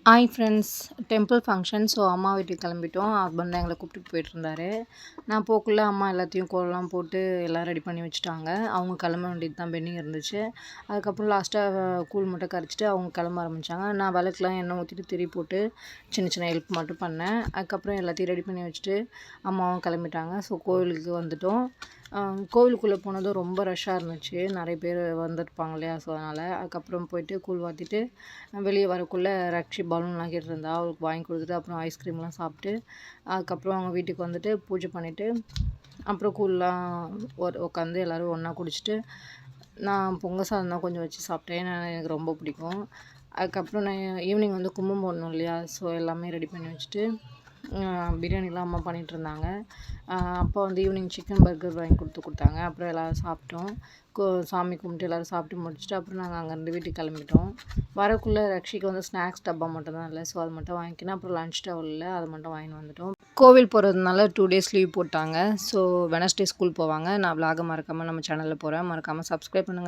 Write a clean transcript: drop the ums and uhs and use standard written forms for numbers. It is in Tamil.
Hi friends, temple function. So அம்மா வீட்டுக்கு கிளம்பிட்டோம். ஹஸ்பண்ட் தான் எங்களை கூப்பிட்டுட்டு போயிட்டுருந்தாரு. நான் போக்குள்ள அம்மா எல்லாத்தையும் கோலம்லாம் போட்டு எல்லாம் ரெடி பண்ணி வச்சுட்டாங்க. அவங்க கிளம்ப வேண்டியது தான் பெண்டிங் இருந்துச்சு. அதுக்கப்புறம் லாஸ்ட்டாக கூழ் மட்டும் கரைச்சிட்டு அவங்க கிளம்ப ஆரம்பித்தாங்க. நான் விளக்குலாம் எண்ணெய் ஊற்றிட்டு திரி போட்டு சின்ன சின்ன ஹெல்ப் மட்டும் பண்ணேன். அதுக்கப்புறம் எல்லாத்தையும் ரெடி பண்ணி வச்சுட்டு அம்மாவும் கிளம்பிட்டாங்க. ஸோ கோவிலுக்கு வந்துட்டோம். கோவிலுக்குள்ளே போனதும் ரொம்ப ரஷ்ஷாக இருந்துச்சு. நிறைய பேர் வந்திருப்பாங்க இல்லையா? ஸோ அதனால் அதுக்கப்புறம் போயிட்டு கூழ் வாத்திட்டு வெளியே வரக்குள்ளே ரக்ஷி பலூன்லாம் கேட்டிருந்தா. அவளுக்கு வாங்கி கொடுத்துட்டு அப்புறம் ஐஸ்கிரீம்லாம் சாப்பிட்டு அதுக்கப்புறம் அவங்க வீட்டுக்கு வந்துட்டு பூஜை பண்ணிவிட்டு அப்புறம் கூழ்லாம் உட்காந்து எல்லோரும் ஒன்றா குடிச்சிட்டு நான் பொங்கல் சாதம் தான் கொஞ்சம் வச்சு சாப்பிட்டேன். ஏன்னா எனக்கு ரொம்ப பிடிக்கும். அதுக்கப்புறம் நான் ஈவினிங் வந்து கும்பம் போடணும் இல்லையா? ஸோ எல்லாமே ரெடி பண்ணி வச்சுட்டு பிரியாணிலாம் அம்மா பண்ணிகிட்ருந்தாங்க. அப்போ வந்து ஈவினிங் சிக்கன் பர்கர் வாங்கி கொடுத்தாங்க. அப்புறம் எல்லோரும் சாப்பிட்டோம். சாமி கும்பிட்டு எல்லோரும் சாப்பிட்டு முடிச்சுட்டு அப்புறம் நாங்கள் அங்கேருந்து வீட்டுக்கு கிளம்பிட்டோம். வரக்குள்ளே ரக்ஷிக்கு வந்து ஸ்நாக்ஸ் டப்பா மட்டும் தான் இல்லை. ஸோ அது மட்டும் வாங்கிக்கினேன். அப்புறம் லன்ச் டவல் இல்லை, அதை மட்டும் வாங்கின்னு வந்துட்டோம். கோவில் போகிறதுனால 2 டேஸ் லீவ் போட்டாங்க. ஸோ வெனஸ்டே ஸ்கூல் போவாங்க. நான் விலாக மறக்காமல் நம்ம சேனலில் போகிறேன். மறக்காமல் சப்ஸ்கிரைப் பண்ணுங்கள்.